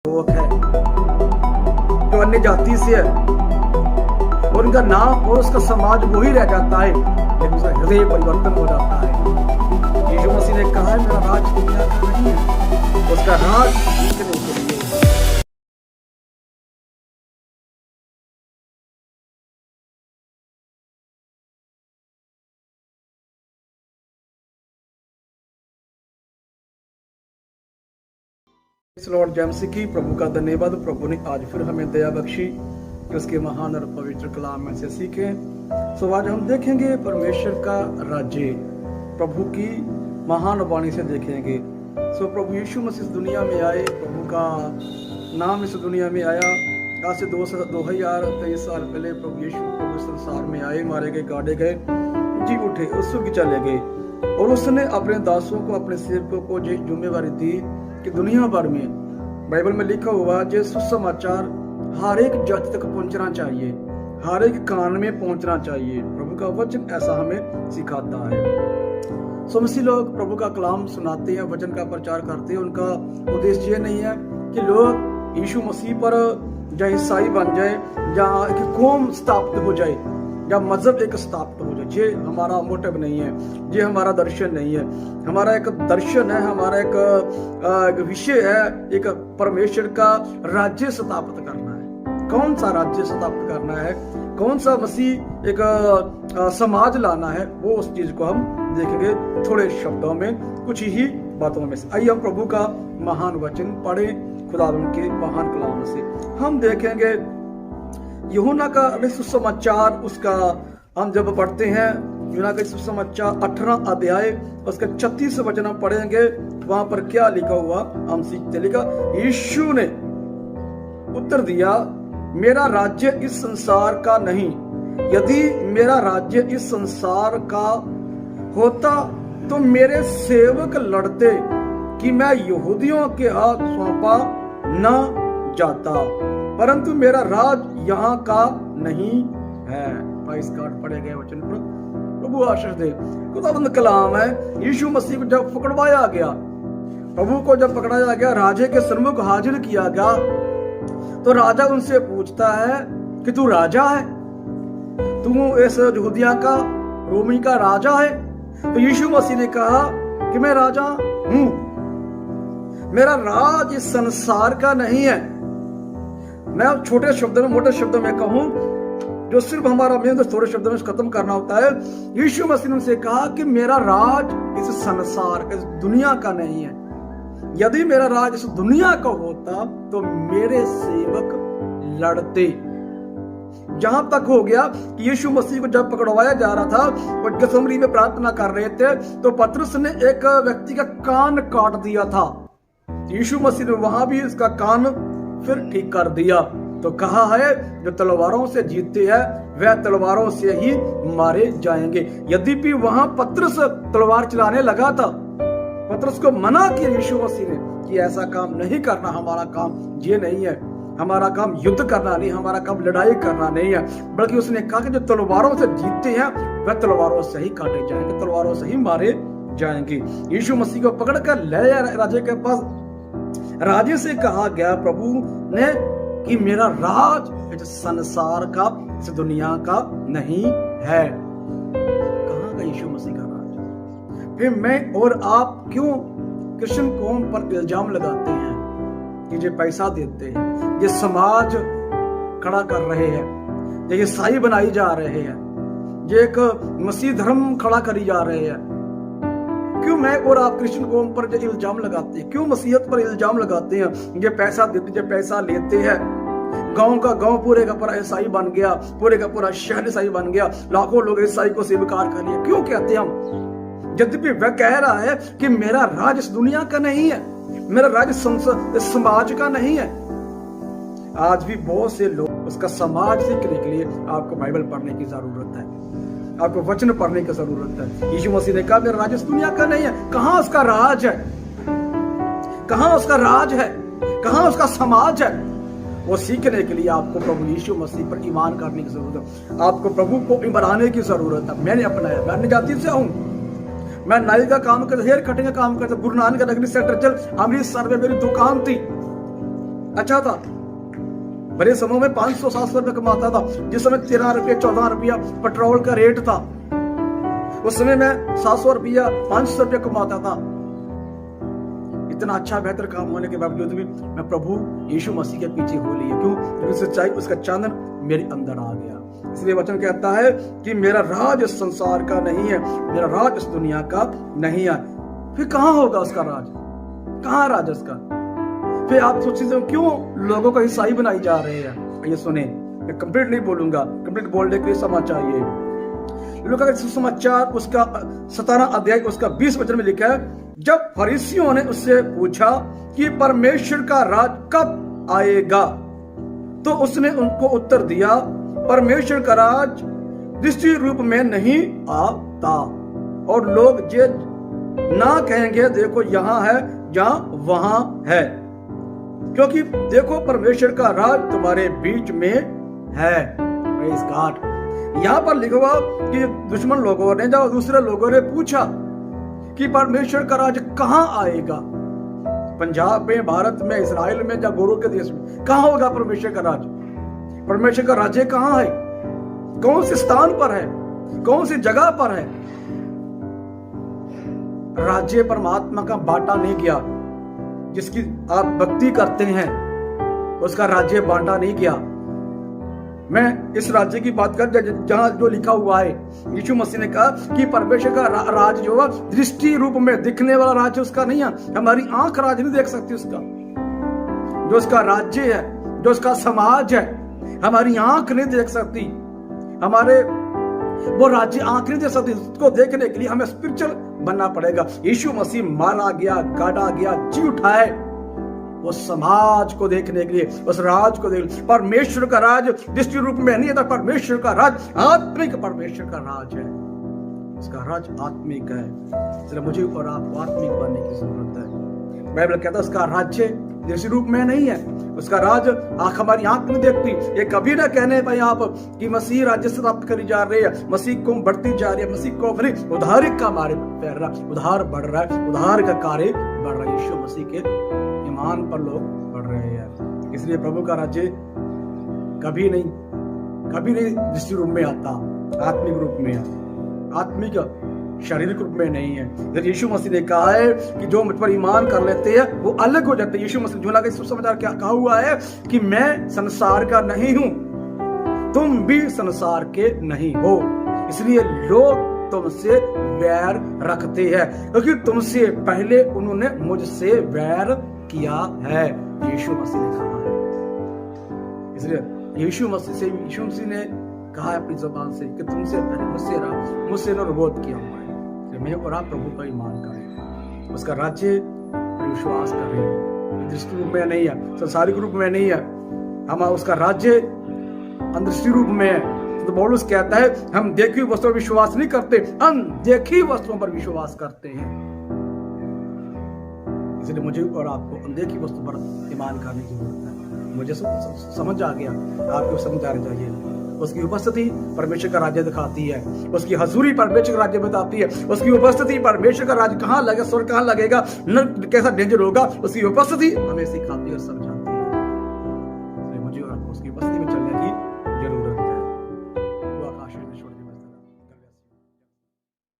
लोग है जो अन्य जाति से है और उनका नाम और उसका समाज वही रह जाता है, लेकिन उसका हृदय परिवर्तन हो जाता है। यीशु मसीह ने कहा है मेरा राज दुनिया का नहीं है, उसका राज जीतने के लिए। लॉर्ड जेम्स की प्रभु का धन्यवाद। प्रभु ने आज फिर हमें दया बख्शी कि उसके महान और पवित्र कलाम में से सीखें। सो आज हम देखेंगे परमेश्वर का राज्य, प्रभु की महान वाणी से देखेंगे। सो प्रभु यीशु मसीह इस दुनिया में आए, प्रभु का नाम इस दुनिया में आया। आज से 2023 साल पहले प्रभु यीशु प्रभु संसार में आए, मारे गए, गाड़े गए, जी उठे, उस स्वर्ग चले गए और उसने अपने दासों को, अपने सेवकों को जिम्मेवारी दी कि दुनिया भर में, बाइबल में लिखा हुआ जो सुसमाचार हर एक जाति तक पहुंचना चाहिए, हर एक कान में पहुंचना चाहिए। प्रभु का वचन ऐसा हमें सिखाता है। सो मसीह लोग प्रभु का कलाम सुनाते हैं, वचन का प्रचार करते हैं। उनका उद्देश्य ये नहीं है कि लोग यीशु मसीह पर या ईसाई बन जाए या एक कौम स्थापित हो जाए या मजहब एक स्थापित हो जाए। ये हमारा मोटिव नहीं है, ये हमारा दर्शन नहीं है। हमारा एक दर्शन है, हमारा एक विषय है, एक परमेश्वर का राज्य स्थापित करना है। कौन सा राज्य स्थापित करना है, कौन सा मसीह एक समाज लाना है, वो उस चीज को हम देखेंगे थोड़े शब्दों में, कुछ ही बातों में से। आइए हम प्रभु का महान वचन पढ़े खुदावंद के महान कलाम से। हम देखेंगे यूहन्ना का सुसमाचार, उसका हम जब पढ़ते हैं यूहन्ना का सुसमाचार 18 अध्याय उसका 36 वचन हम पढ़ेंगे। वहां पर क्या लिखा हुआ हम सीखते। लिखा, यीशु ने उत्तर दिया, मेरा राज्य इस संसार का नहीं। यदि मेरा राज्य इस संसार का होता तो मेरे सेवक लड़ते कि मैं यहूदियों के हाथ सौंपा न जाता, परंतु मेरा राज यहाँ का नहीं है। 22 कार्ड पढ़े गए वचन पर प्रभु आशीष दे। खुदावंद कलाम है। यीशु मसीह को जब पकड़वाया गया, प्रभु को जब पकड़ाया गया, राजे के सन्मुख हाजिर किया गया, तो राजा उनसे पूछता है कि तू राजा है, तू इस यहूदिया का, रोमी का राजा है? तो यीशु मसीह ने कहा कि मैं राजा हूं, मेरा राज इस संसार का नहीं है। मैं छोटे शब्दों में, मोटे शब्दों में कहूं, जो सिर्फ हमारा मेहनत थोड़े शब्दों में खत्म करना होता है। यीशु मसीह ने उनसे कहा कि मेरा राज इस संसार, इस दुनिया का नहीं है। यदि मेरा राज इस दुनिया का होता तो मेरे सेवक लड़ते। जहां तक हो गया कि यीशु मसीह को जब पकड़वाया जा रहा था और गसमरी में प्रार्थना कर रहे थे, तो पतरस ने एक व्यक्ति का कान काट दिया था। यीशु मसीह ने वहां भी इसका कान फिर ठीक कर दिया। तो कहा है, जो तलवारों से जीतते हैं वह तलवारों से ही मारे जाएंगे। यद्यपि वहां पतरस तलवार चलाने लगा था, पतरस को मना किया यीशु मसीह ने कि ऐसा काम नहीं करना, हमारा काम ये नहीं है, हमारा काम युद्ध करना नहीं, हमारा काम लड़ाई करना नहीं है। बल्कि उसने कहा कि जो तलवारों से जीतते हैं वह तलवारों से ही काटे जाएंगे, तलवारों से ही मारे जाएंगे। यीशु मसीह को पकड़कर ले आया राजे के पास। राजे से कहा गया प्रभु ने कि मेरा राज इस संसार का, इस दुनिया का नहीं है। कहां का यीशु मसीह का राज? फिर मैं और आप क्यों क्रिश्चियन कौम पर इल्जाम लगाते हैं कि ये पैसा देते हैं, ये समाज खड़ा कर रहे हैं, ये ईसाई बनाई जा रहे हैं, ये एक मसीह धर्म खड़ा करी जा रहे हैं? क्यों मैं और आप क्रिश्चियन कौम पर इल्जाम लगाते हैं? क्यों मसीहत पर इल्जाम लगाते हैं? ये पैसा देते, ये पैसा लेते हैं। गांव का गांव पूरे का पूरा ईसाई बन गया, पूरे का पूरा शहर ईसाई बन गया, लाखों लोग ईसाई को स्वीकार कर लिया। क्यों कहते हैं हम? यद्यपि वह कह रहा है कि मेरा राज इस दुनिया का नहीं है, मेरा राज समाज का नहीं है। आज भी बहुत से लोग उसका समाज सीखने के लिए आपको बाइबल पढ़ने की जरूरत है, आपको वचन पढ़ने की जरूरत है। यीशु मसीह ने कहा मेरा राज इस दुनिया का नहीं है। कहां उसका राज है? कहां उसका राज है? कहां उसका समाज है? वो सीखने के लिए आपको प्रभु यीशु मसीह पर ईमान करने की जरूरत है, आपको प्रभु को बनाने की जरूरत है। मैंने अपनाया, मैं अन्य जाति से हूं, मैं नाई का काम करता, हेयर कटिंग का काम करता, गुरु नानक नगरी सेंटर चल अमृतसर में मेरी दुकान थी। अच्छा था। बड़े समय में 500-700 रुपये कमाता था, जिस समय 13 रुपये 14 रुपया पेट्रोल का रेट था, उस समय में 700 रुपया 500 रुपया कमाता था। इतना अच्छा बेहतर काम होने के बावजूद भी मैं प्रभु यीशु मसीह के पीछे हो लिया। क्यों? क्योंकि सच्चाई, उसका चांदन मेरे अंदर आ गया। इसलिए वचन कहता है कि मेरा राज इस संसार का नहीं है, मेरा राज इस दुनिया का नहीं है। फिर कहाँ होगा उसका राज? कहाँ राज उसका? फिर आप सोचिए क्यों लोगों को ईसाई बनाई जा रहे हैं। ये सुने, मैं कंप्लीट नहीं बोलूंगा, कंप्लीट बोलने के लिए समय चाहिए। लूका का सुसमाचार उसका 17 अध्याय उसका 20 वचन में लिखा है, जब फरीसियों ने उससे पूछा कि परमेश्वर का राज कब आएगा, तो उसने उनको उत्तर दिया, परमेश्वर का राज दृष्टि रूप में नहीं आता, और लोग जे ना कहेंगे देखो यहाँ है जहां वहां है, क्योंकि देखो परमेश्वर का राज तुम्हारे बीच में है। Praise God. यहां पर लिखा हुआ कि दुश्मन लोगों ने, जब दूसरे लोगों ने पूछा कि परमेश्वर का राज कहां आएगा, पंजाब में, भारत में, इस्राएल में या गुरु के देश में कहां होगा परमेश्वर का राज? परमेश्वर का राज्य कहां है? कौन से स्थान पर है? कौन सी जगह पर है? राज्य परमात्मा का बांटा नहीं गया। जिसकी आप भक्ति करते हैं उसका राज्य बांटा नहीं गया। मैं इस राज्य की बात कर जहां जो लिखा हुआ है, यीशु मसीह ने कहा कि परमेश्वर का राज जो है दृष्टि रूप में दिखने वाला राज्य उसका नहीं है। हमारी आंख राज नहीं देख सकती उसका। जो उसका राज्य है, जो उसका समाज है, हमारी आंख नहीं देख सकती। हमारे वो राज्य आंख नहीं देख सकती। उसको देखने के लिए हमें स्पिरिचुअल बनना पड़ेगा। यीशु मसीह मारा गया, गाड़ा गया, जी उठाए वो समाज को देखने के लिए, उस राज को देखने। परमेश्वर का राज दृष्टि रूप में नहीं है, परमेश्वर का राज आत्मिक परमेश्वर का राज है। उसका राज आत्मिक है। इसलिए मुझे और आपको आत्मिक बनने की जरूरत है। बाइबल कहता है उसका राज्य दृष्टि रूप में नहीं है, उसका राज आंख हमारी आंख नहीं देखती। ये कभी ना कहने पाए आप कि मसीह राज्य से प्राप्त करी जा रही है, मसीह को बढ़ती जा रही है, मसीह को अपनी उधार का मारे पैर रहा, उधार बढ़ रहा है, उधार का कार्य बढ़ रहा है। यीशु मसीह के ईमान पर लोग बढ़ रहे हैं। इसलिए प्रभु का राज्य कभी नहीं दृष्टि रूप में आता, आत्मिक रूप में है, आत्मिक शारीरिक रूप में नहीं है। जब यीशु मसीह ने कहा है कि जो मुझ पर ईमान कर लेते हैं वो अलग हो जाते हैं। यीशु मसीह यूहन्ना के सुसमाचार क्या कहा हुआ है कि मैं संसार का नहीं हूं, तुम भी संसार के नहीं हो, इसलिए लोग तुमसे वैर रखते हैं, क्योंकि तुमसे पहले उन्होंने मुझसे वैर किया है। यीशु मसीह ने कहा है। इसलिए यीशु मसीह ने कहा है अपनी जुबान से कि तुमसे पहले मुझसे विरोध किया हुआ है। मैं और आप प्रभु का ईमान करें, उसका राज्य विश्वास करें। दृष्टि रूप में नहीं है, संसारिक रूप में नहीं है, हम उसका राज्य अंदृष्टि रूप में है। तो पौलुस कहता है हम देखी वस्तुओं पर विश्वास नहीं करते, हम देखी वस्तुओं पर विश्वास करते हैं। इसलिए मुझे और आपको अनदेखी वस्तु पर ईमान करने की जरूरत है। मुझे समझ आ गया, आपको समझ आना चाहिए। उसकी उपस्थिति परमेश्वर का राज्य दिखाती है, उसकी हजूरी परमेश्वर का राज्य बताती है। उसकी उपस्थिति परमेश्वर का राज्य कहाँ लगेगा, स्वर्ग कहाँ लगेगा, कैसा डेंजर होगा, उसकी उपस्थिति हमें सिखाती है और समझाती है।